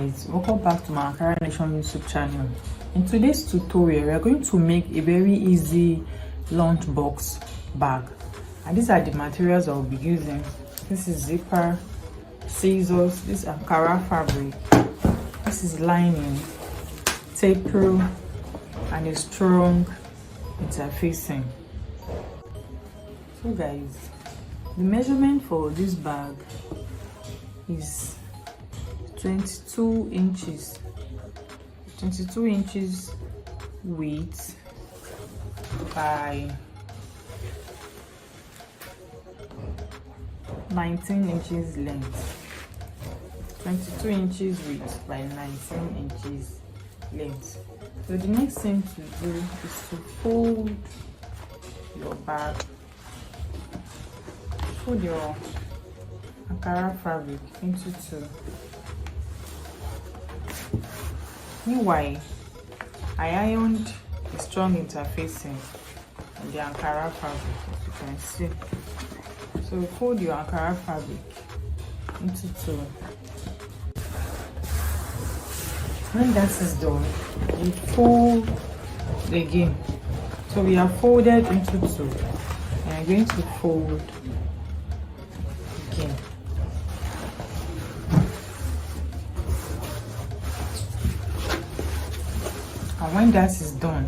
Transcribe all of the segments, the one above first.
guys, welcome back to my Ankara Nation YouTube channel. In today's tutorial, we are going to make a very easy lunchbox bag, and these are the materials I will be using. This is zipper, scissors, this is Ankara fabric, this is lining, tape rule, and a strong interfacing. So guys, the measurement for this bag is 22 inches width by 19 inches length. 22 inches width by 19 inches length. So the next thing to do is to fold your bag, fold your Ankara fabric into two. Meanwhile, I ironed a strong interfacing on the Ankara fabric, as you can see. So fold your Ankara fabric into two. When that is done, you fold again. So we have folded into two, and I'm going to fold again. And when that is done,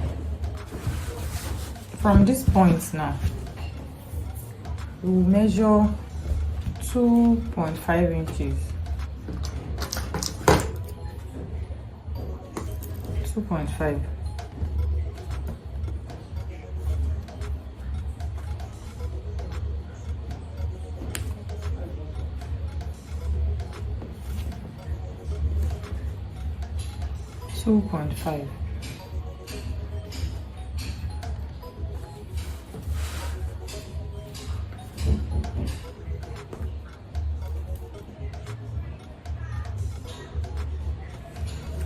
from this point now, we will measure 2.5 inches. 2.5.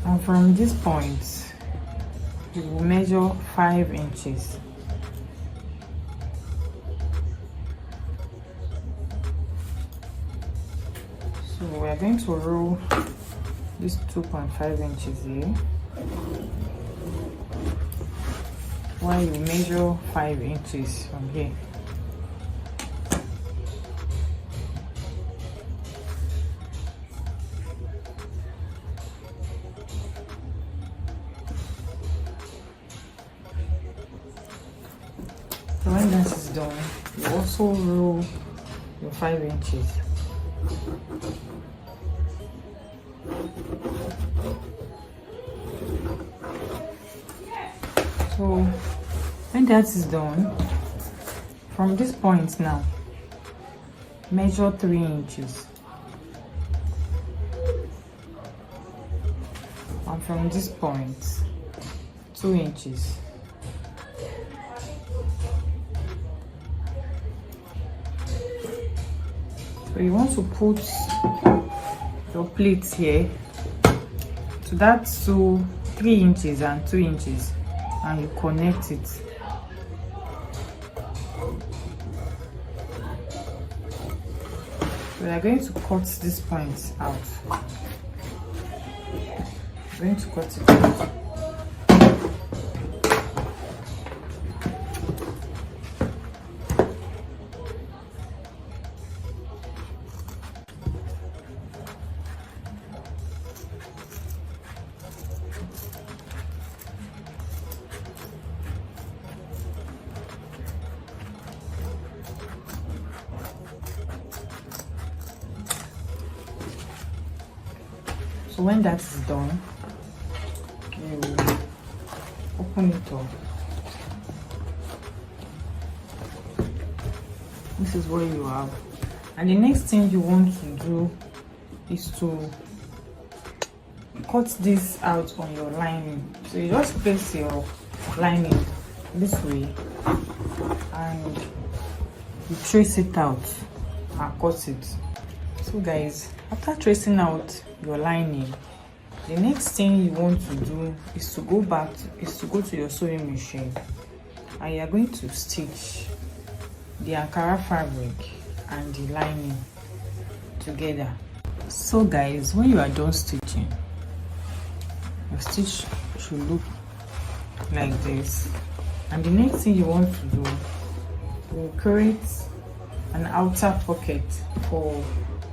And from this point, we will measure 5 inches. So we are going to roll this 2.5 inches here, while you measure 5 inches from here. So when that is done, you also roll your 5 inches. So when that is done, from this point now, measure 3 inches. And from this point, 2 inches. So you want to put your plates here to that 3 inches and 2 inches, and you connect it. So we are going to cut this point out. We're going to cut it out. So when that is done, you open it up. This is what you have. And the next thing you want to do is to cut this out on your lining. So you just place your lining this way and you trace it out and cut it. So guys, after tracing out your lining, the next thing you want to do is to go to your sewing machine, and you are going to stitch the Ankara fabric and the lining together. So guys, when you are done stitching, your stitch should look like this. And the next thing you want to do, you create an outer pocket for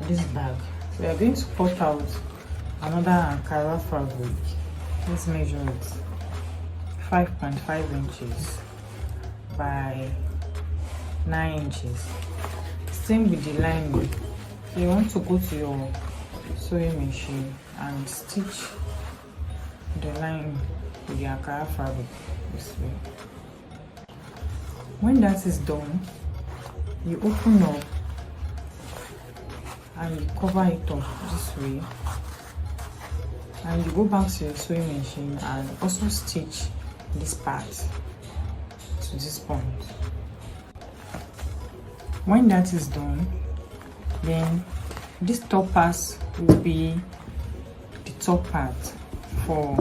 this bag. So you're going to cut out another Ankara fabric. Let's measure it. 5.5 inches by 9 inches. Same with the lining. So you want to go to your sewing machine and stitch the line with the Ankara fabric this way. When that is done, you open up and you cover it up this way, and you go back to your sewing machine and also stitch this part to this point. When that is done, then this top part will be the top part for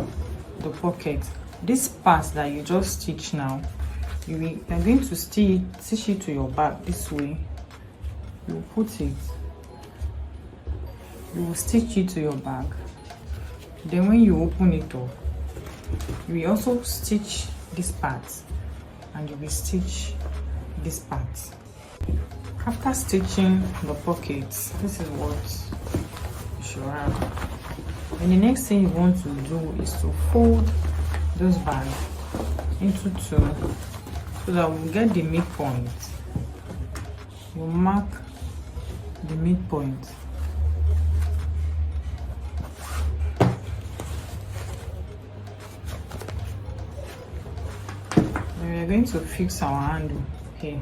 the pocket. This part that you just stitch now, you are going to stitch it to your back this way. You will put it, you will stitch it to your back. Then when you open it up, you will also stitch this part and you will stitch this part. After stitching the pockets, this is what you should have. And the next thing you want to do is to fold this bag into two so that we'll get the midpoint. You mark the midpoint. We are going to fix our handle here.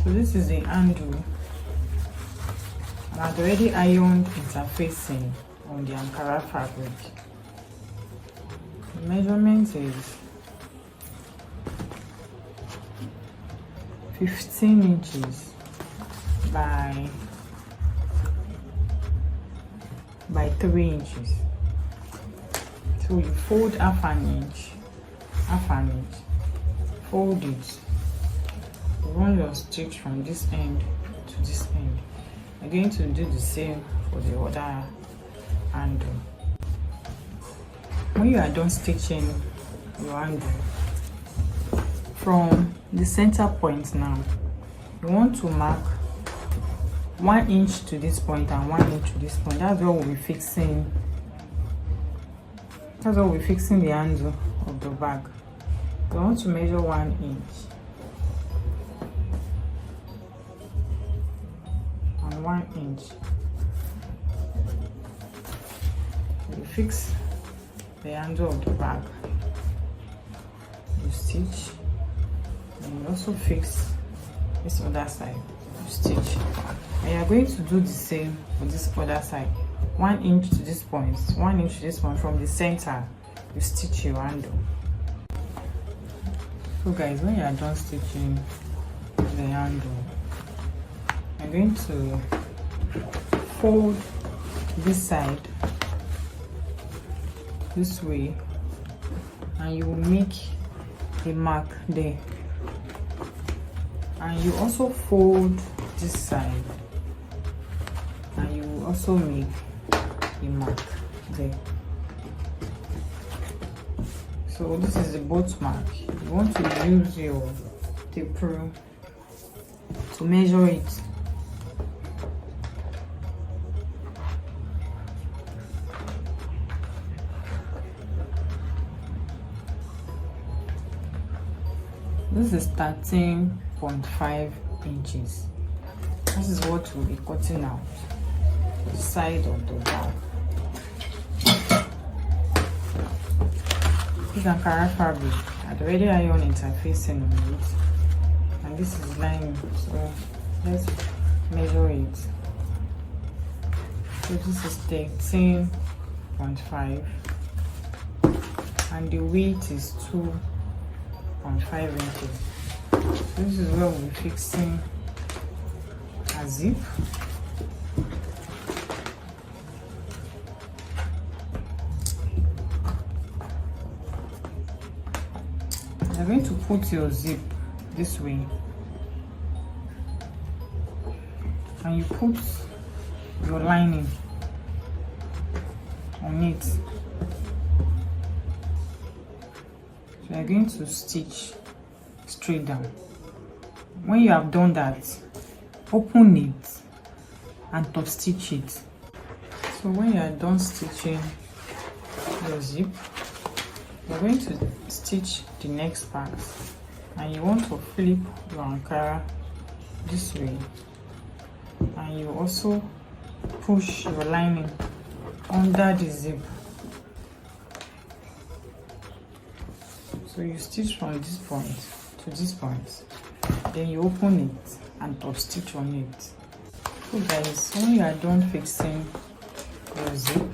So this is the handle, and I've already ironed interfacing on the Ankara fabric. The measurement is 15 inches by 3 inches. So you fold half an inch, fold it, run your stitch from this end to this end. I'm going to do the same for the other handle. When you are done stitching your handle, from the center point now, you want to mark 1 inch to this point and 1 inch to this point. That's what we'll be fixing. That's what we're fixing the handle of the bag. So I want to measure 1 inch and 1 inch. You fix the handle of the bag. You stitch, and you also fix this other side. You stitch, and you are going to do the same for this other side. 1 inch to this point, 1 inch to this point. From the center, you stitch your handle. So guys, when you are done stitching the handle, I'm going to fold this side this way, and you will make a mark there, and you also fold this side and you will also make a mark there. So this is the both mark. You want to use your tape rule to measure it. This is 13.5 inches. This is what we'll be cutting out the side of the bag. This Ankara fabric, I'd already ironed interfacing on it, and this is lining. So let's measure it. So this is 13.5, and the weight is 2.5 inches. So this is where we'll be fixing a zip. You're going to put your zip this way, and you put your lining on it. So you're going to stitch straight down. When you have done that, open it and top stitch it. So when you are done stitching your zip, you're going to stitch the next part, and you want to flip your Ankara this way, and you also push your lining under the zip. So you stitch from this point to this point, then you open it and top stitch on it. So guys, when you are done fixing your zip,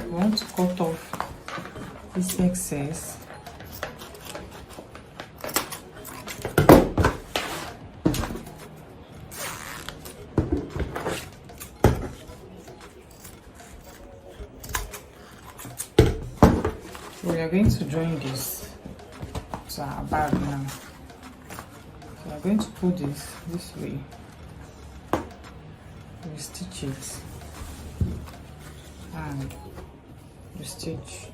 you want to cut off this excess. So we are going to join this to our bag now. So we are going to put this way. We stitch it and you stitch.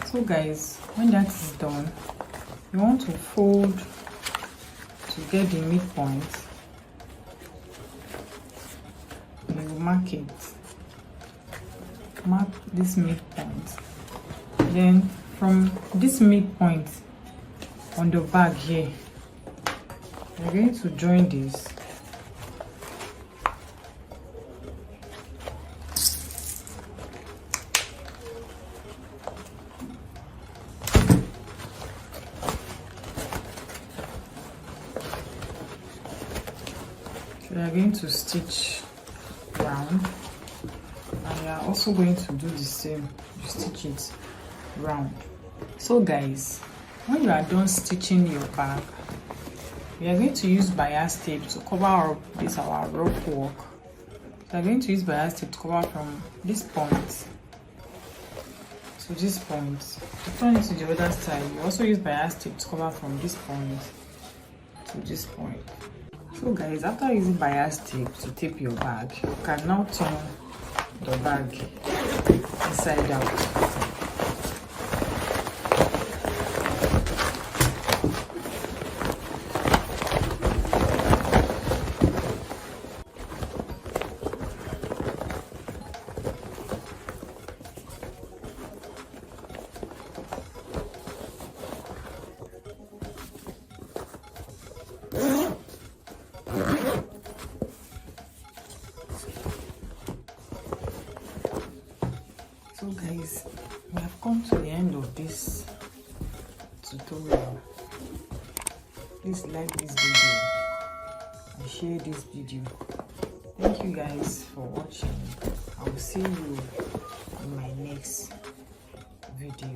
So guys, when that is done, you want to fold to get the midpoint. You mark it, mark this midpoint. Then from this midpoint on the bag here, we're going to join this. We are going to stitch round, and we are also going to do the same. You stitch it round. So guys, when you are done stitching your bag, we are going to use bias tape to cover up this our rough work. So we are going to use bias tape to cover from this point to this point. To turn it to the other side, you also use bias tape to cover from this point to this point. So guys, after using bias tape to tape your bag, you can now turn the bag inside out. So guys, we have come to the end of this tutorial. Please like this video and share this video. Thank you guys for watching. I will see you in my next video.